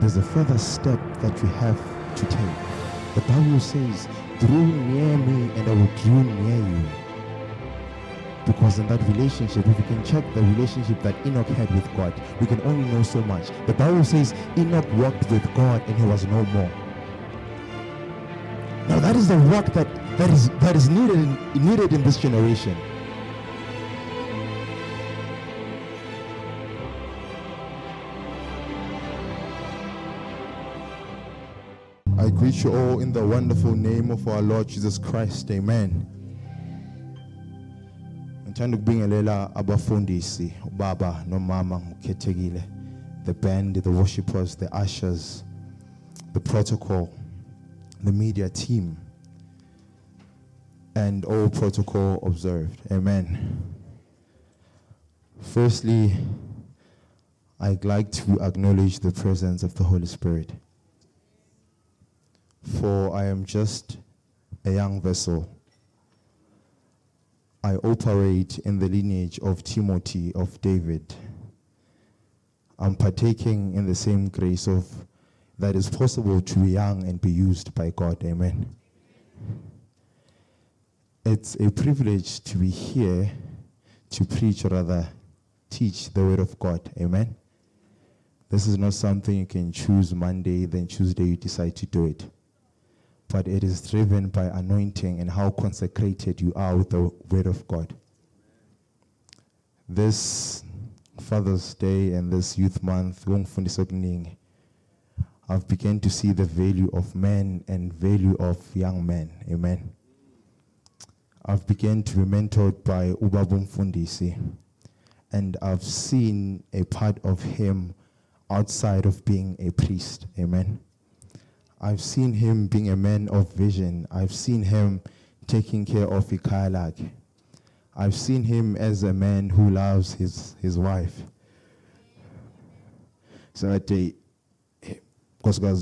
there's a further step that you have to take. The Bible says, draw near me and I will draw near you. Because in that relationship, if we can check the relationship that Enoch had with God, we can only know so much. The Bible says Enoch walked with God and he was no more. Now that is the work that is needed in this generation. I greet you all in the wonderful name of our Lord Jesus Christ. Amen. Ngithanda ukubingelela abafundisi, ubaba nomama ngokukhethekile, the band, the worshipers, the ushers, the protocol, the media team, and all protocol observed. Amen. Firstly, I'd like to acknowledge the presence of the Holy Spirit. For I am just a young vessel. I operate in the lineage of Timothy, of David. I'm partaking in the same grace of that is possible to be young and be used by God. Amen. It's a privilege to be here to preach, or rather teach the word of God. Amen. This is not something you can choose Monday, then Tuesday you decide to do it. But it is driven by anointing and how consecrated you are with the word of God. This Father's Day and this Youth Month, I've begun to see the value of men and value of young men. Amen. I've begun to be mentored by Ubaba Mfundisi, and I've seen a part of him outside of being a priest. Amen. I've seen him being a man of vision. I've seen him taking care of Ikalag. I've seen him as a man who loves his wife. So I say, because and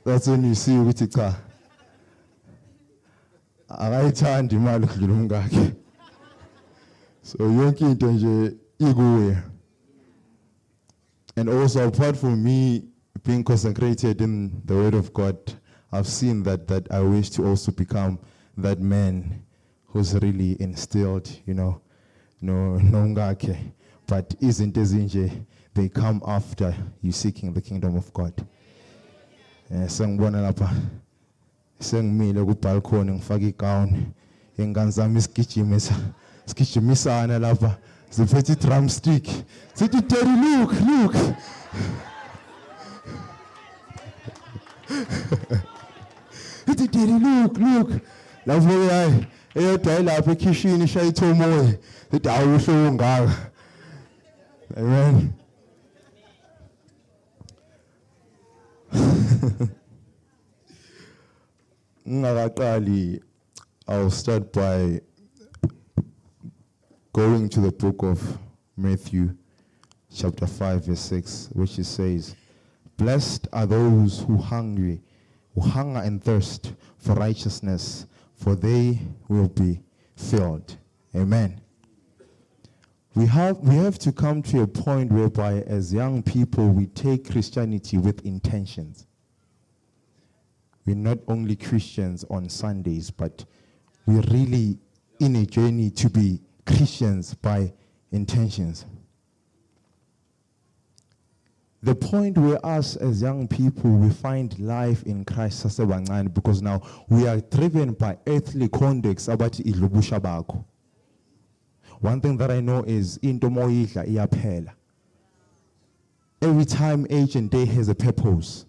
that's when you see with Ika. So yonke into nje iguye. And also, apart from me being consecrated in the word of God, I've seen that I wish to also become that man who's really instilled, no ngake, but isn't ezinje, they come after you seeking the kingdom of God. Sangibona lapha sengimile ku balcony ngifaka igown, ingane zami sigijimisana lapha. The pretty drumstick. Say to Terry, look. Terry, look. Lovely eye. Eyo dayila apha ekitchen ishayitha umoya. Sithi awusho ngaka. Amen. Ngakaqali, I'll start by going to the book of Matthew, chapter 5, verse 6, which it says, "Blessed are those who hunger and thirst for righteousness, for they will be filled." Amen. We have to come to a point whereby, as young people, we take Christianity with intentions. We're not only Christians on Sundays, but we're really in a journey to be Christians by intentions. The point where us as young people, we find life in Christ because now we are driven by earthly context about ilubusha bakho. One thing that I know is into moyidla iyaphela. Every time, age and day has a purpose.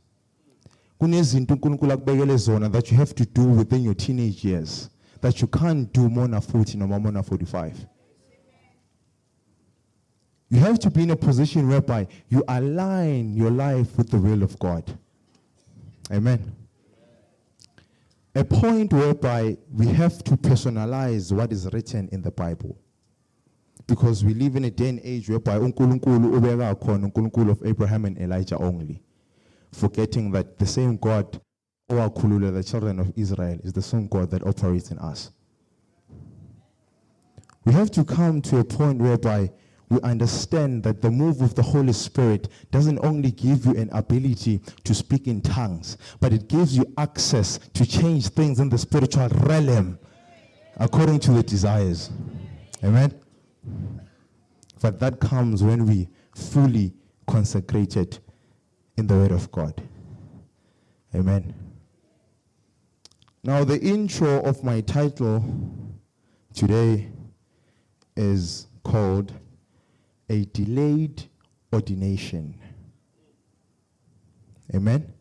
Kunezinto uNkulunkulu akubekele zona that you have to do within your teenage years that you can't do more than 40 no more than 45. You have to be in a position whereby you align your life with the will of God. Amen. A point whereby we have to personalize what is written in the Bible. Because we live in a day and age whereby uNkulunkulu ubeka khona uNkulunkulu of Abraham and Elijah only. Forgetting that the same God owakhulula the children of Israel is the same God that operates in us. We have to come to a point whereby we understand that the move of the Holy Spirit doesn't only give you an ability to speak in tongues, but it gives you access to change things in the spiritual realm according to the desires. Amen? But that comes when we fully consecrated in the Word of God. Amen. Now the intro of my title today is called A Delayed Ordination. Amen?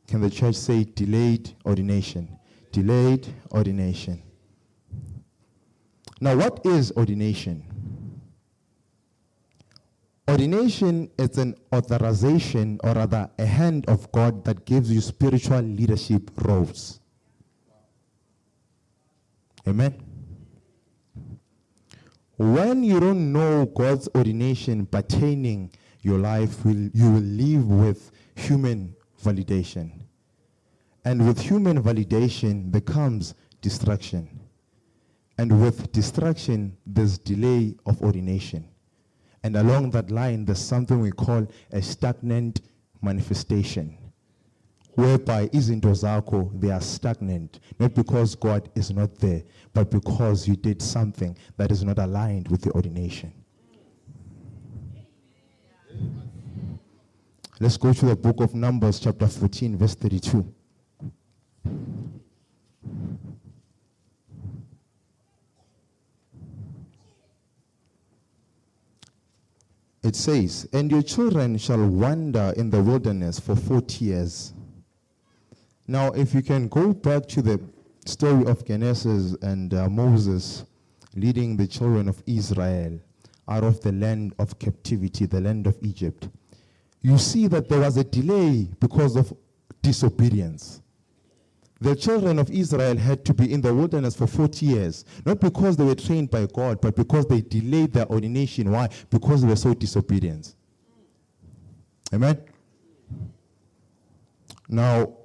Can the church say delayed ordination? Delayed ordination. Now what is ordination? Ordination is an authorization, or rather a hand of God that gives you spiritual leadership roles. Amen? When you don't know God's ordination pertaining your life, you will live with human validation. And with human validation there comes distraction. And with distraction, there's delay of ordination. And along that line, there's something we call a stagnant manifestation, whereby izinto zakho, they are stagnant, not because God is not there, but because you did something that is not aligned with the ordination. Let's go to the book of Numbers, chapter 14, verse 32. It says, "And your children shall wander in the wilderness for 40 years. Now, if you can go back to the story of Genesis and Moses leading the children of Israel out of the land of captivity, the land of Egypt, you see that there was a delay because of disobedience. The children of Israel had to be in the wilderness for 40 years, not because they were trained by God, but because they delayed their ordination. Why? Because they were so disobedient. Amen? Now,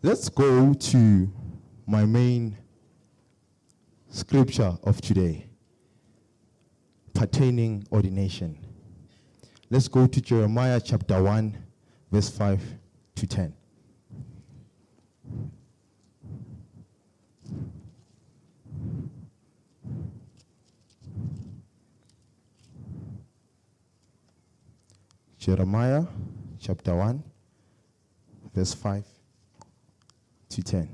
let's go to my main scripture of today, pertaining ordination. Let's go to Jeremiah chapter 1, verse 5 to 10. Jeremiah chapter 1, verse 5 to 10.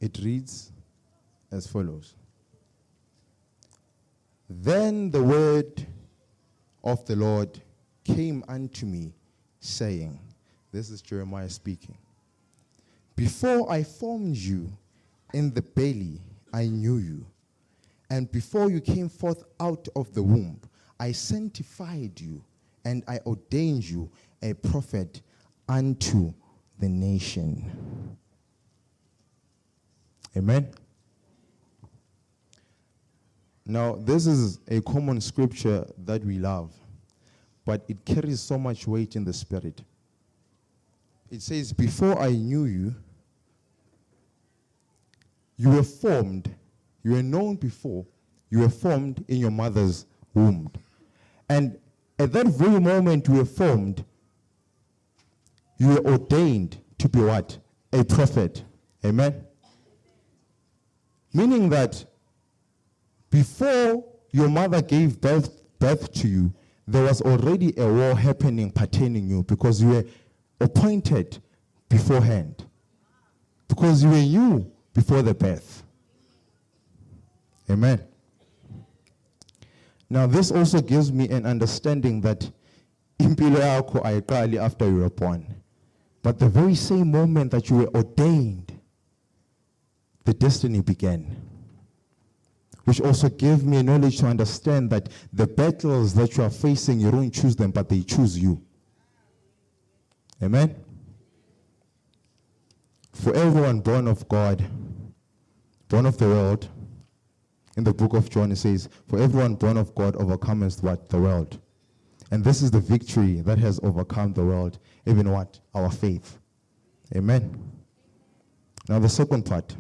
It reads as follows. Then the word of the Lord came unto me, saying, this is Jeremiah speaking, before I formed you in the belly, I knew you. And before you came forth out of the womb, I sanctified you, and I ordained you a prophet unto the nation. Amen? Now, this is a common scripture that we love, but it carries so much weight in the spirit. It says, before I knew you, you were formed. You were known before. You were formed in your mother's womb. And at that very moment you were formed, you were ordained to be what? A prophet. Amen? Meaning that before your mother gave birth to you, there was already a war happening pertaining you, because you were appointed beforehand. Because you were new before the birth. Amen. Now this also gives me an understanding that impilo yakho ayiqali after you were born, but the very same moment that you were ordained, the destiny began. Which also gave me knowledge to understand that the battles that you are facing, you don't choose them, but they choose you. Amen? For everyone born of God, born of the world, in the book of John it says, for everyone born of God overcometh what? The world. And this is the victory that has overcome the world, even what? Our faith. Amen. Now the second part.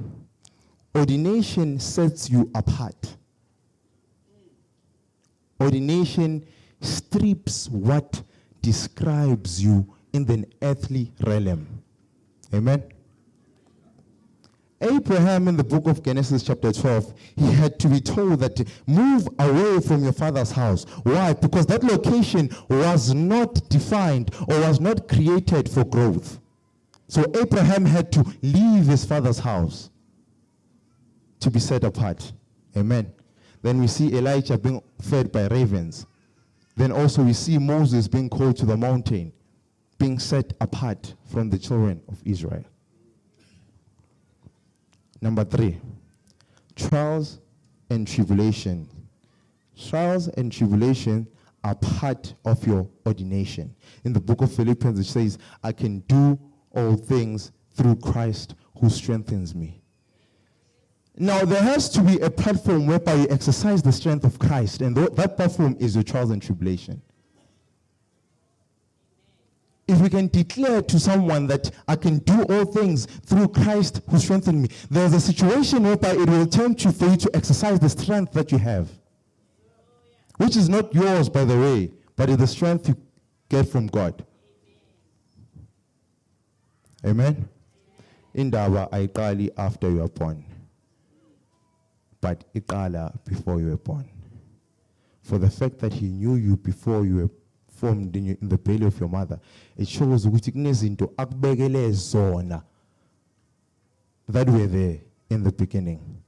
Ordination sets you apart. Ordination strips what describes you in the earthly realm. Amen. Abraham in the book of Genesis chapter 12, he had to be told that move away from your father's house. Why? Because that location was not defined or was not created for growth. So Abraham had to leave his father's house to be set apart. Amen. Then we see Elijah being fed by ravens. Then also we see Moses being called to the mountain, being set apart from the children of Israel. Number 3, trials and tribulation. Trials and tribulation are part of your ordination. In the book of Philippians, it says, I can do all things through Christ who strengthens me. Now, there has to be a platform whereby you exercise the strength of Christ, and that platform is your trials and tribulation. If we can declare to someone that I can do all things through Christ who strengthened me, there's a situation whereby it will tempt you for you to exercise the strength that you have, which is not yours, by the way, but is the strength you get from God. Amen? Indaba ayiqali after you are born, but iqala before you were born. For the fact that he knew you before you were formed in the belly of your mother, it shows ukuthi kunezinto akubekele zona that were there in the beginning.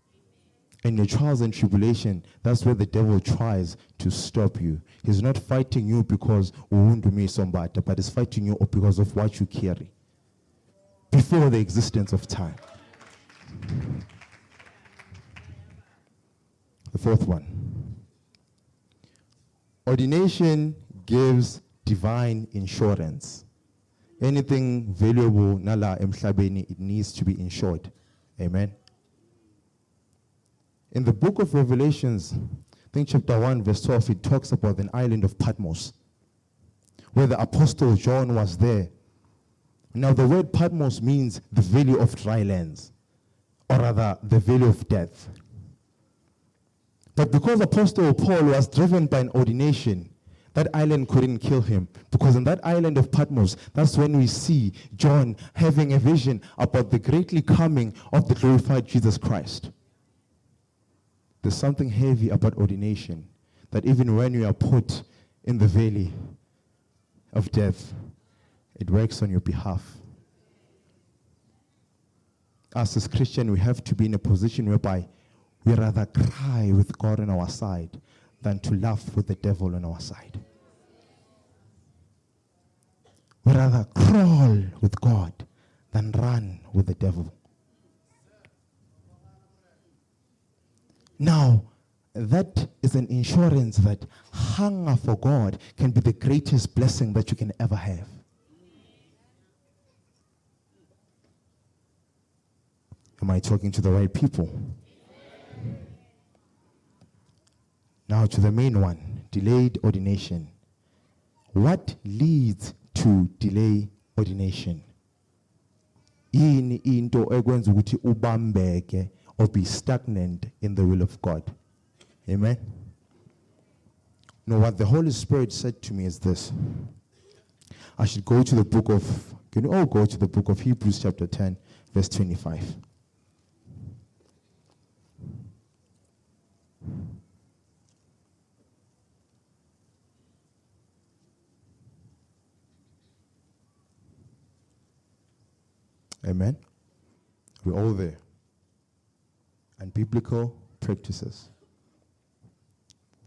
In your trials and tribulation, that's where the devil tries to stop you. He's not fighting you because Ndumiso Mbatha, but he's fighting you because of what you carry before the existence of time. The fourth one. Ordination gives divine insurance. Anything valuable nala emhlabeni, it needs to be insured. Amen. In the book of Revelations, I think chapter 1, verse 12, it talks about an island of Patmos, where the apostle John was there. Now the word Patmos means the valley of dry lands, or rather the valley of death. But because Apostle Paul was driven by an ordination, that island couldn't kill him, because in that island of Patmos, that's when we see John having a vision about the greatly coming of the glorified Jesus Christ. There's something heavy about ordination, that even when you are put in the valley of death, it works on your behalf. Us as Christians, we have to be in a position whereby we rather cry with God on our side than to laugh with the devil on our side. We rather crawl with God than run with the devil. Now, that is an insurance that hunger for God can be the greatest blessing that you can ever have. Am I talking to the right people? Now to the main one, delayed ordination. What leads to delay ordination? Yini into ekwenza ukuthi ubambeke or be stagnant in the will of God? Amen. Now what the Holy Spirit said to me is this. I should go to the book of, can you all go to the book of Hebrews chapter 10, verse 25. Amen. We're all there. And biblical practices,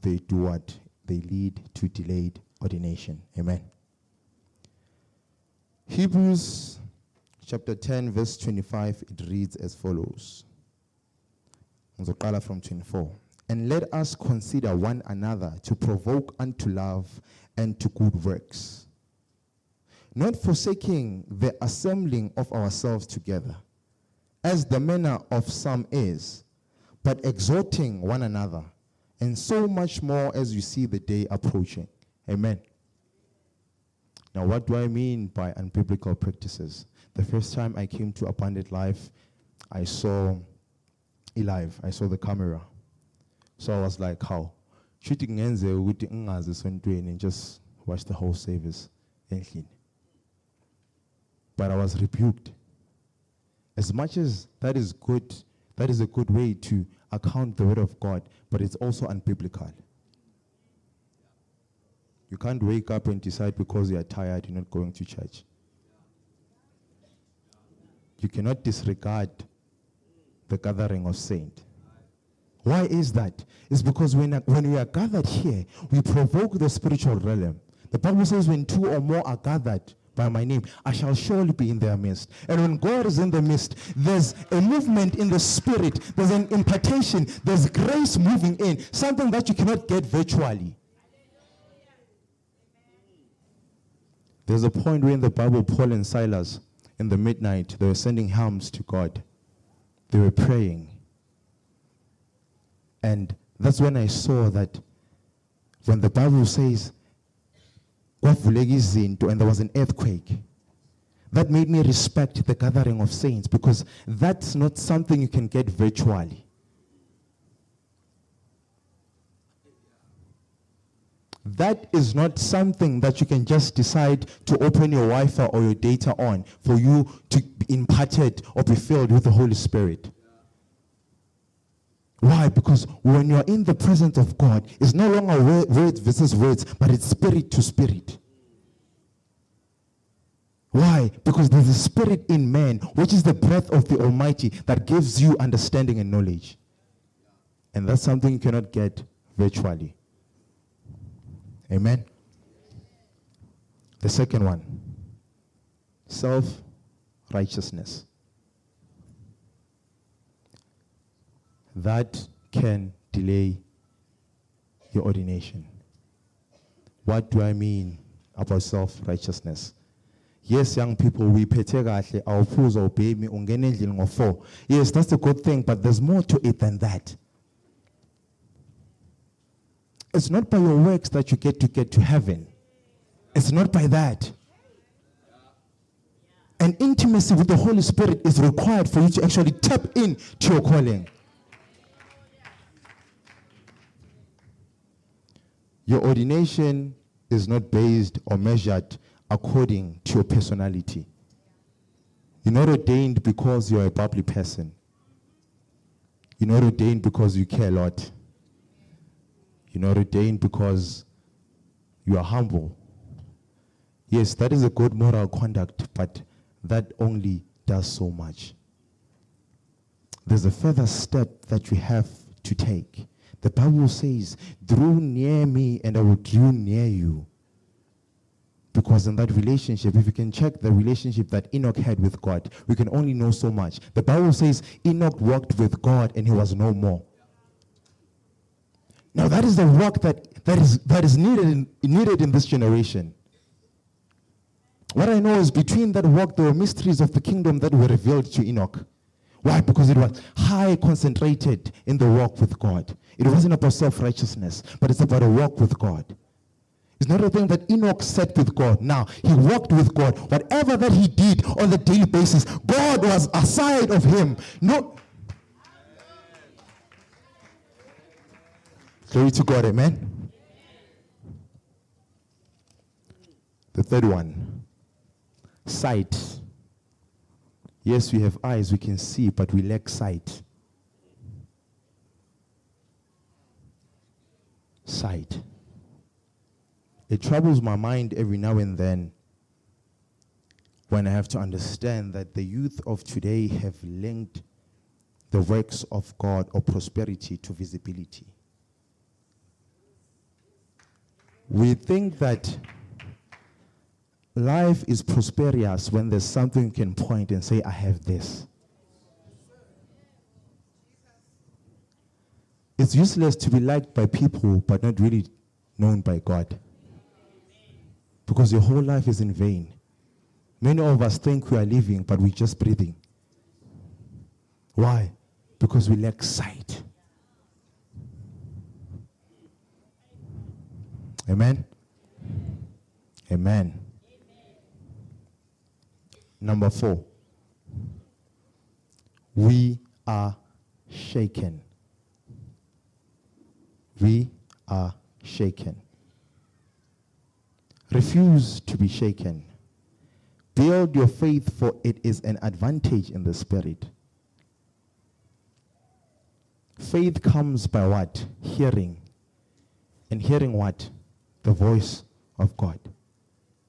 they do what? They lead to delayed ordination. Amen. Hebrews chapter 10, verse 25, it reads as follows. From 24. And let us consider one another to provoke unto love and to good works, not forsaking the assembling of ourselves together, as the manner of some is, but exhorting one another, and so much more as you see the day approaching. Amen. Now, what do I mean by unbiblical practices? The first time I came to Abundant Life, I saw I saw the camera. So I was like, how? Shooting enze with the and just watch the whole service. But I was rebuked. As much as that is good, that is a good way to account the word of God, but it's also unbiblical. You can't wake up and decide because you are tired, you're not going to church. You cannot disregard the gathering of saints. Why is that? It's because when we are gathered here, we provoke the spiritual realm. The Bible says when two or more are gathered by my name, I shall surely be in their midst. And when God is in the midst, there's a movement in the spirit, there's an impartation, there's grace moving in, something that you cannot get virtually. There's a point where in the Bible, Paul and Silas, in the midnight, they were sending hymns to God. They were praying. And that's when I saw that when the Bible says, and there was an earthquake, that made me respect the gathering of saints, because that's not something you can get virtually. That is not something that you can just decide to open your Wi-Fi or your data on for you to be imparted or be filled with the Holy Spirit. Why? Because when you're in the presence of God, it's no longer words versus words, but it's spirit to spirit. Why? Because there's a spirit in man, which is the breath of the Almighty, that gives you understanding and knowledge. And that's something you cannot get virtually. Amen? The second one, self-righteousness. That can delay your ordination. What do I mean about self-righteousness? Yes, young people, we phethe kahle awuphuza ubhemi ungena endlini ngo-4. Yes, that's a good thing, but there's more to it than that. It's not by your works that you get to heaven. It's not by that. An intimacy with the Holy Spirit is required for you to actually tap in to your calling. Your ordination is not based or measured according to your personality. You're not ordained because you're a bubbly person. You're not ordained because you care a lot. You're not ordained because you are humble. Yes, that is a good moral conduct, but that only does so much. There's a further step that you have to take. The Bible says, draw near me and I will draw near you. Because in that relationship, if you can check the relationship that Enoch had with God, we can only know so much. The Bible says Enoch walked with God and he was no more. Now that is the work that is needed in this generation. What I know is between that work, there were mysteries of the kingdom that were revealed to Enoch. Why? Because it was high concentrated in the walk with God. It wasn't about self-righteousness, but it's about a walk with God. It's not a thing that Enoch sat with God. Now, he walked with God. Whatever that he did on the daily basis, God was aside of him. No. Glory to God, amen. The third one, sight. Yes, we have eyes, we can see, but we lack sight. Sight. It troubles my mind every now and then when I have to understand that the youth of today have linked the works of God or prosperity to visibility. We think that life is prosperous when there's something you can point and say, I have this. It's useless to be liked by people but not really known by God. Because your whole life is in vain. Many of us think we are living, but we're just breathing. Why? Because we lack sight. Amen? Amen. Number 4. We are shaken. We are shaken. Refuse to be shaken. Build your faith, for it is an advantage in the Spirit. Faith comes by what? Hearing. And hearing what? The voice of God.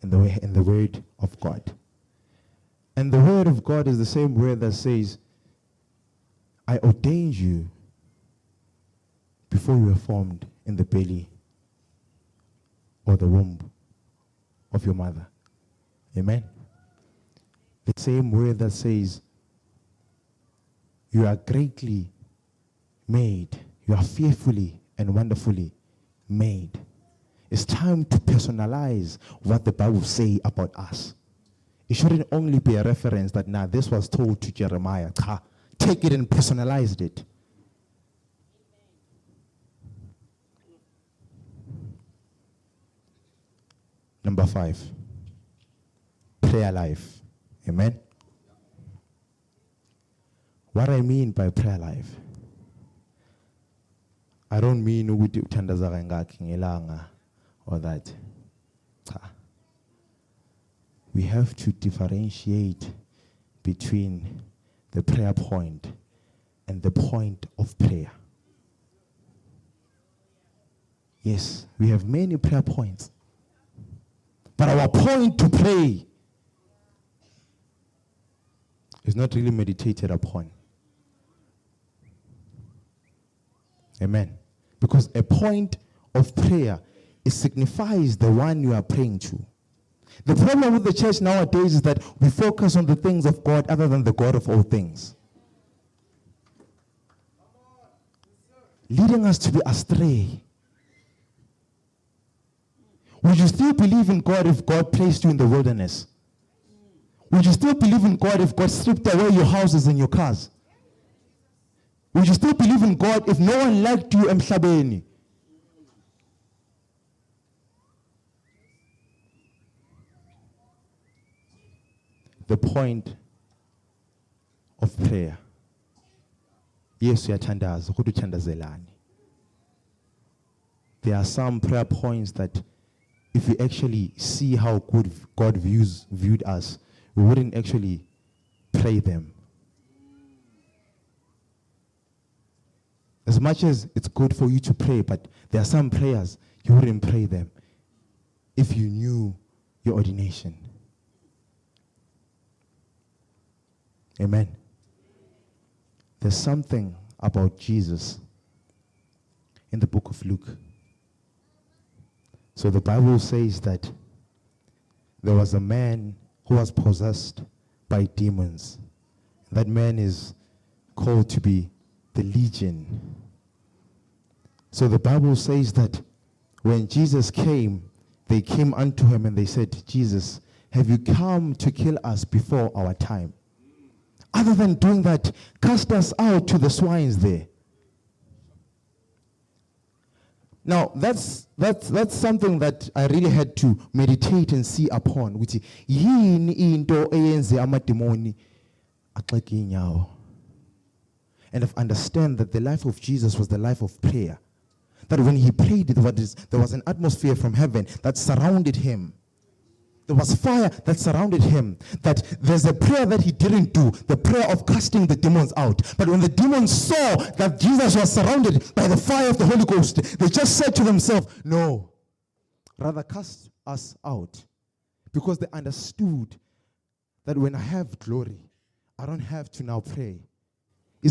In the word of God. And the word of God is the same word that says, I ordained you before you were formed in the belly or the womb of your mother. Amen. The same word that says, you are greatly made. You are fearfully and wonderfully made. It's time to personalize what the Bible says about us. It shouldn't only be a reference that, this was told to Jeremiah. Take it and personalize it. Number 5, prayer life. Amen. What I mean by prayer life, I don't mean ukuthi uthandaza kangaki ngelanga or that. We have to differentiate between the prayer point and the point of prayer. Yes, we have many prayer points. But our point to pray is not really meditated upon. Amen. Because a point of prayer, it signifies the one you are praying to. The problem with the church nowadays is that we focus on the things of God other than the God of all things. Leading us to be astray. Would you still believe in God if God placed you in the wilderness? Would you still believe in God if God stripped away your houses and your cars? Would you still believe in God if no one liked you emhlabeni? The point of prayer. Yes, uyathandaza, kodwa uthandazelani. There are some prayer points that if we actually see how good God viewed us, we wouldn't actually pray them. As much as it's good for you to pray, but there are some prayers you wouldn't pray them if you knew your ordination. Amen. There's something about Jesus in the book of Luke. So the Bible says that there was a man who was possessed by demons. That man is called to be the Legion. So the Bible says that when Jesus came, they came unto him and they said, Jesus, have you come to kill us before our time? Other than doing that, cast us out to the swines there. Now, that's something that I really had to meditate and see upon. Which yini into eyenze amademoni axeke inyawo. And I've understand that the life of Jesus was the life of prayer. That when he prayed, there was an atmosphere from heaven that surrounded him. There was fire that surrounded him. That there's a prayer that he didn't do, the prayer of casting the demons out. But when the demons saw that Jesus was surrounded by the fire of the Holy Ghost, they just said to themselves, no, rather cast us out. Because they understood that when I have glory, I don't have to now pray. They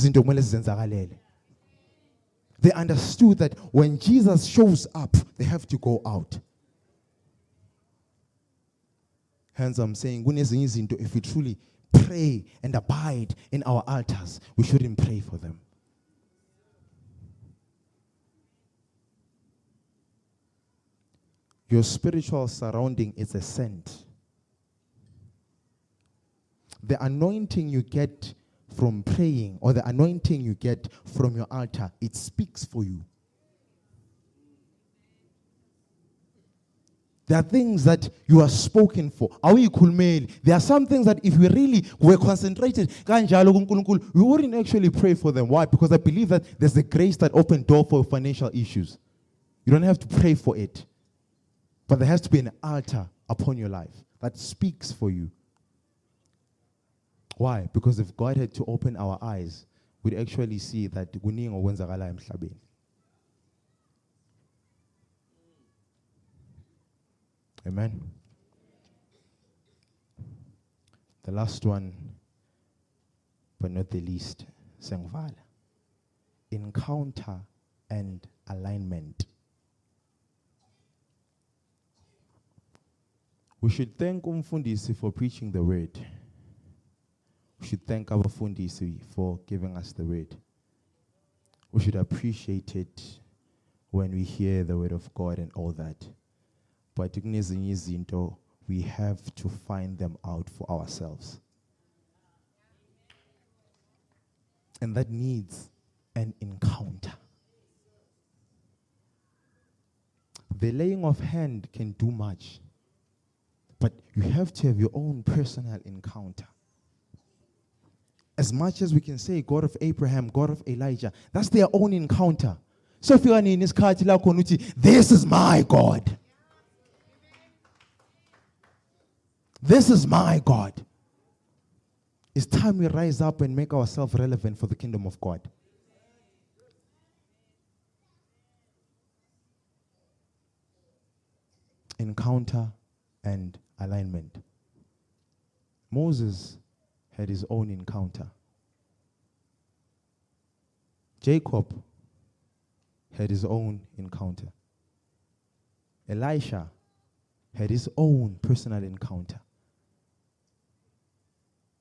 understood that when Jesus shows up, they have to go out. Hence, I'm saying, if we truly pray and abide in our altars, we shouldn't pray for them. Your spiritual surrounding is a scent. The anointing you get from praying, or the anointing you get from your altar, it speaks for you. There are things that you are spoken for. There are some things that if we really were concentrated, we wouldn't actually pray for them. Why? Because I believe that there's a grace that opens door for financial issues. You don't have to pray for it. But there has to be an altar upon your life that speaks for you. Why? Because if God had to open our eyes, we'd actually see that kuningi okwenzakala emhlabeni. Amen. The last one, but not the least, Sengvala. Encounter and alignment. We should thank umfundisi for preaching the word. We should thank our fundisi for giving us the word. We should appreciate it when we hear the word of God and all that. But we have to find them out for ourselves. And that needs an encounter. The laying of hand can do much, but you have to have your own personal encounter. As much as we can say God of Abraham, God of Elijah, that's their own encounter. So if you are in this card, this is my God. This is my God. It's time we rise up and make ourselves relevant for the kingdom of God. Encounter and alignment. Moses had his own encounter. Jacob had his own encounter. Elisha had his own personal encounter.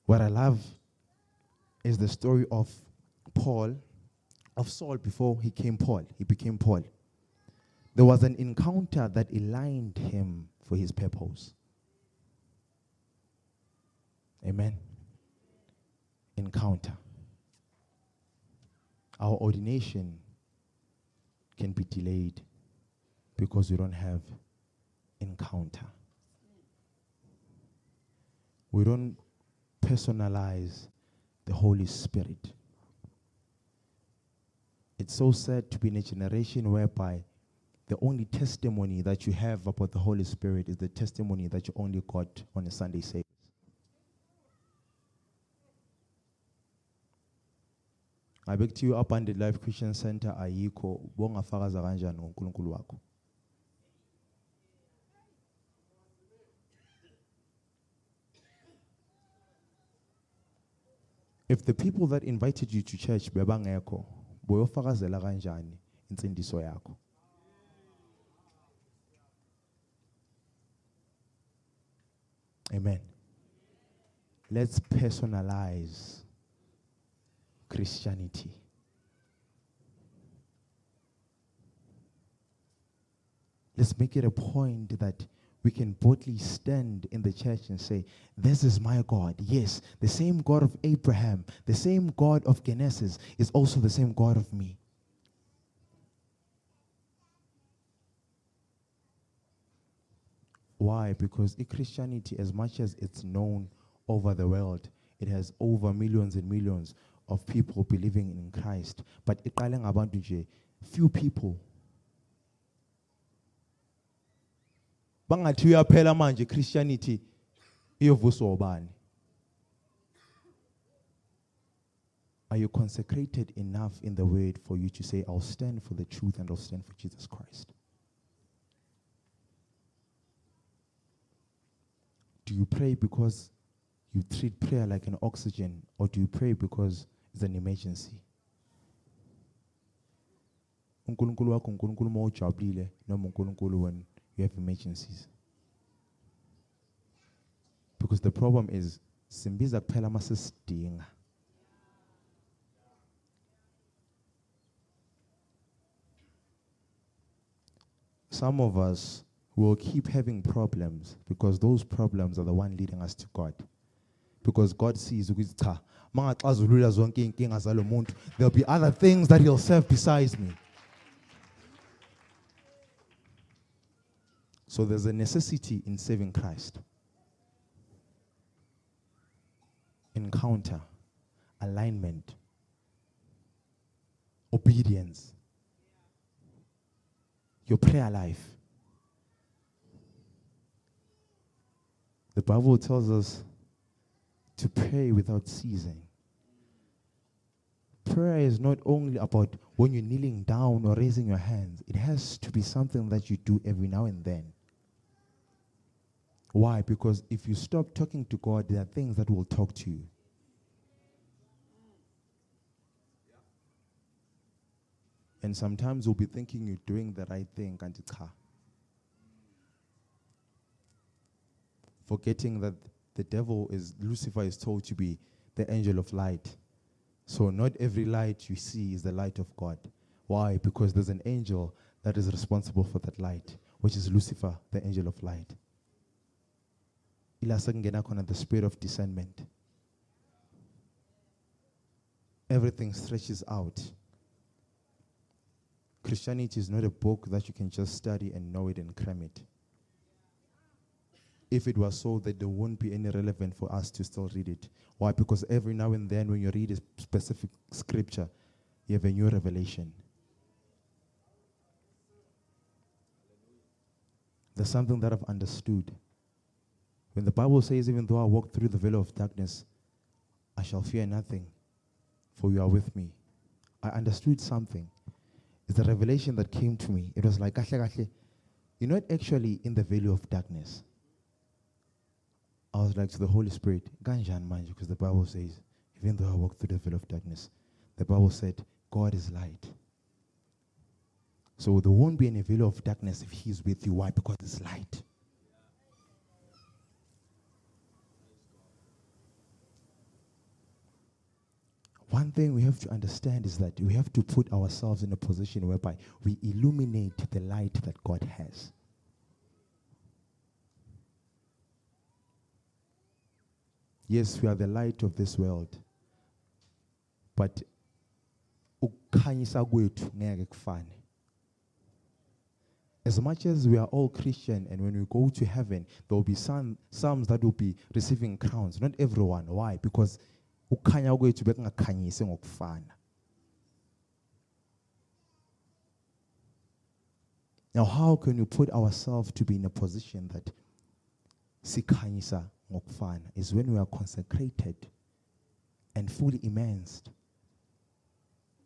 What I love is the story of Saul before he became Paul. There was an encounter that aligned him for his purpose. Amen. Encounter. Our ordination can be delayed because we don't have encounter. We don't personalize the Holy Spirit. It's so sad to be in a generation whereby the only testimony that you have about the Holy Spirit is the testimony that you only got on a Sunday service. I beg to you, Abundant Life Christian Center, ayikho bongafakaza kanjani ngoNkulunkulu wakho. If the people that invited you to church bebangekho, boyofakazela kanjani insindiso yakho? Amen. Let's personalize Christianity. Let's make it a point that we can boldly stand in the church and say, this is my God. Yes, the same God of Abraham, the same God of Genesis is also the same God of me. Why? Because Christianity, as much as it's known over the world, it has over millions and millions of people believing in Christ. But few people. Bangathi uyaphela manje Christianity iyovusa obani? Are you consecrated enough in the word for you to say, I'll stand for the truth and I'll stand for Jesus Christ? Do you pray because you treat prayer like an oxygen, or do you pray because it's an emergency? uNkulunkulu wakho uNkulunkulu mawujabulile noma uNkulunkulu when you have emergencies. Because the problem is simbiza kuphela masisidinga. Some of us will keep having problems because those problems are the one leading us to God. Because God sees, there'll be other things that he'll serve besides me. So there's a necessity in serving Christ. Encounter, alignment, obedience, your prayer life. The Bible tells us to pray without ceasing. Prayer is not only about when you're kneeling down or raising your hands. It has to be something that you do every now and then. Why? Because if you stop talking to God, there are things that will talk to you. And sometimes you'll be thinking you're doing the right thing, and it's forgetting that the devil is, Lucifer is told to be the angel of light. So not every light you see is the light of God. Why? Because there's an angel that is responsible for that light, which is Lucifer, the angel of light. The spirit of discernment. Everything stretches out. Christianity is not a book that you can just study and know it and cram it. If it was so, that there won't be any relevance for us to still read it. Why? Because every now and then when you read a specific scripture, you have a new revelation. There's something that I've understood. When the Bible says, even though I walk through the valley of darkness, I shall fear nothing, for you are with me. I understood something. It's the revelation that came to me. It was like, you're not actually in the valley of darkness. I was like to the Holy Spirit, because the Bible says, even though I walk through the valley of darkness, the Bible said, God is light. So there won't be any valley of darkness if He's with you. Why? Because it's light. One thing we have to understand is that we have to put ourselves in a position whereby we illuminate the light that God has. Yes, we are the light of this world. But as much as we are all Christian, and when we go to heaven, there will be some that will be receiving crowns. Not everyone. Why? Because now, how can we put ourselves to be in a position that sikhanyisa ngokufana is when we are consecrated and fully immersed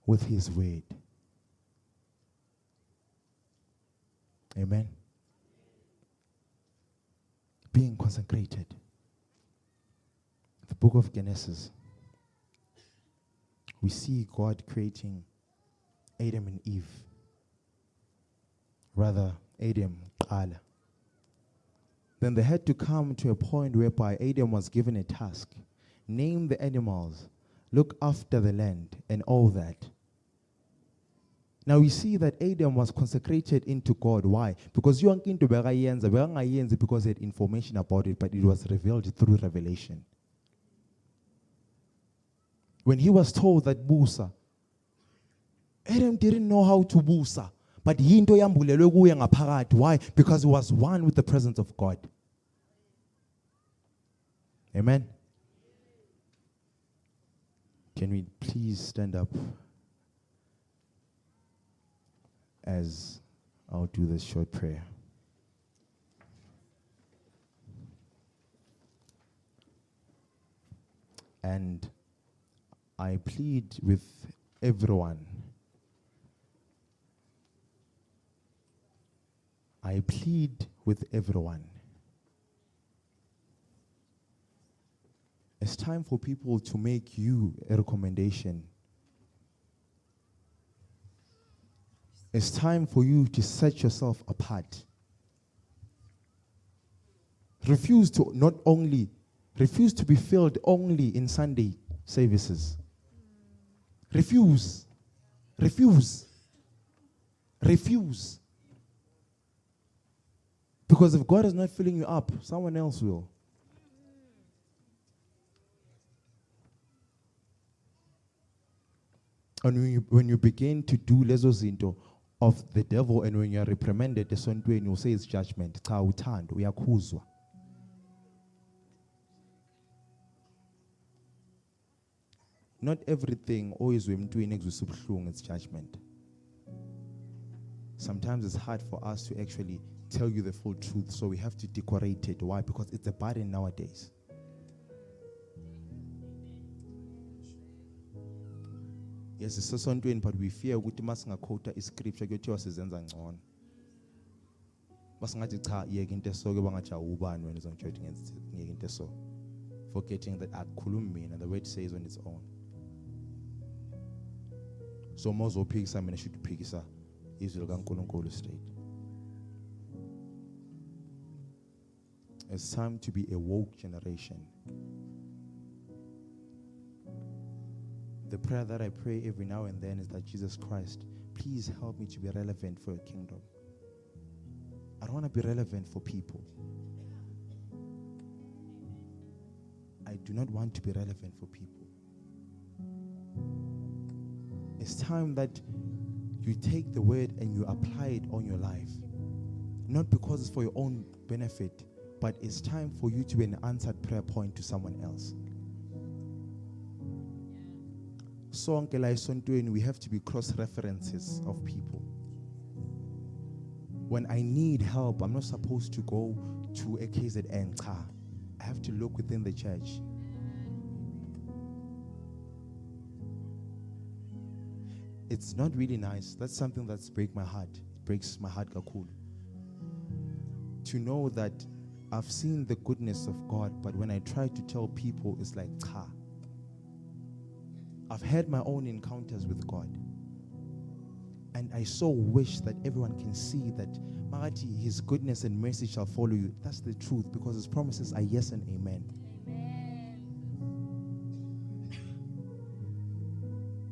with His word. Amen. Being consecrated. The book of Genesis, we see God creating Adam and Eve. Rather, Adam, Qala. Then they had to come to a point whereby Adam was given a task. Name the animals, look after the land, and all that. Now we see that Adam was consecrated into God. Why? Because you aren't into because he had information about it, but it was revealed through revelation. When he was told that busa, Adam didn't know how to busa. But why? Because he was one with the presence of God. Amen. Can we please stand up as I'll do this short prayer. And I plead with everyone. I plead with everyone. It's time for people to make you a recommendation. It's time for you to set yourself apart. Refuse to be filled only in Sunday services. Refuse. Because if God is not filling you up, someone else will. And when you begin to do lezo zinto, of the devil, and when you are reprimanded, esontweni, you say it's judgment. Cha uthando, uyakhuzwa. Not everything always when doing it's judgment. Sometimes it's hard for us to actually tell you the full truth, so we have to decorate it. Why? Because it's a burden nowadays. Yes, it's so doing, but we fear ukuthi masingakota iscripture kuyothiwa sizenza ngcono. Basingathi cha yeke into so ke bangathi awubani wena uzongitshela ngeke into so. Forgetting that akukhulumi mina, the word says on its own. So mozophikisa mina should phikisa izwi likaNkulunkulu straight. It's time to be a woke generation. The prayer that I pray every now and then is that Jesus Christ, please help me to be relevant for your kingdom. I don't want to be relevant for people. I do not want to be relevant for people. It's time that you take the word and you apply it on your life. Not because it's for your own benefit, but it's time for you to be an answered prayer point to someone else. So, we have to be cross-references of people. When I need help, I'm not supposed to go to a KZN. I have to look within the church. It's not really nice. That's something that's breaks my heart. It breaks my heart, Kakul. To know that I've seen the goodness of God, but when I try to tell people, it's like, I've had my own encounters with God. And I so wish that everyone can see that Magati, His goodness and mercy shall follow you. That's the truth, because His promises are yes and amen. Amen.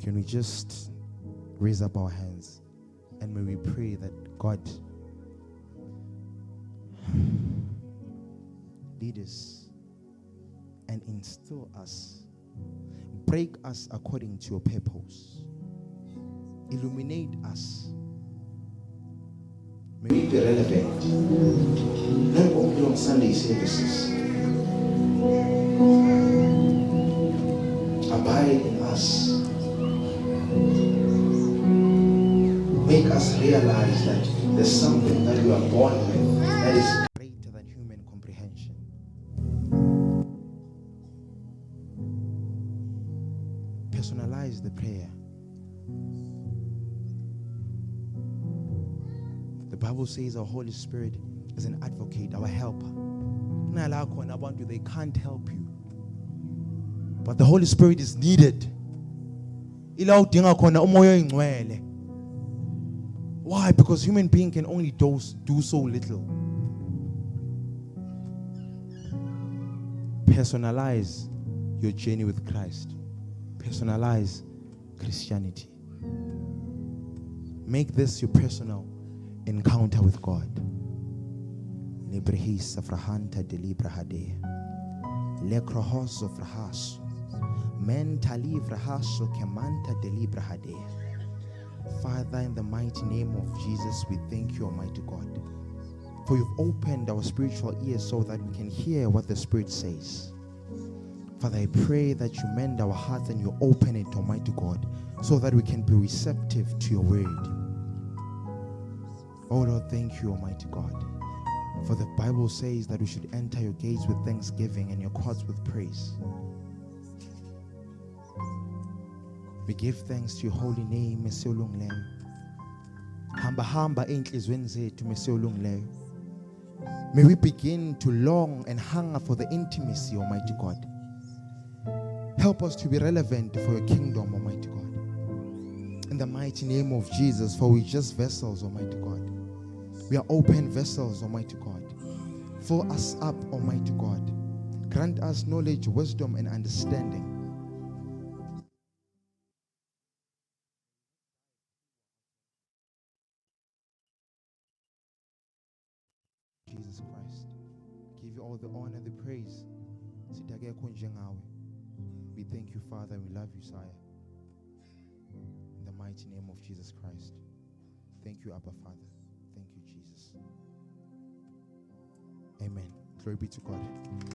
Can we just raise up our hands and may we pray that God lead us and instill us, break us according to your purpose, illuminate us. May we be relevant, not only on Sunday services. Abide in us. Make us realize that there's something that we are born with that is greater than human comprehension. Personalize the prayer. The Bible says our Holy Spirit is an advocate, our helper. They can't help you, but the Holy Spirit is needed. Why? Because human being can only do so little. Personalize your journey with Christ. Personalize Christianity. Make this your personal encounter with God. Lebrehis afrahanta de librahade. Lekrohos of rahas. Mentali vrahaso kemanta de librahade. Father, in the mighty name of Jesus, we thank you, Almighty God, for you've opened our spiritual ears so that we can hear what the Spirit says. Father, I pray that you mend our hearts and you open it, Almighty God, so that we can be receptive to your word. Oh Lord, thank you, Almighty God, for the Bible says that we should enter your gates with thanksgiving and your courts with praise. We give thanks to your holy name, Mese ulungileyo. Hamba hamba enhlizweni zethu, Mese ulungileyo. May we begin to long and hunger for the intimacy, Almighty God. Help us to be relevant for your kingdom, Almighty God. In the mighty name of Jesus, for we're just vessels, Almighty God. We are open vessels, Almighty God. Fill us up, Almighty God. Grant us knowledge, wisdom, and understanding. Jesus Christ, give you all the honor and the praise. We thank you, Father, and we love you, Sire. In the mighty name of Jesus Christ. Thank you, Abba Father. Thank you, Jesus. Amen. Glory be to God.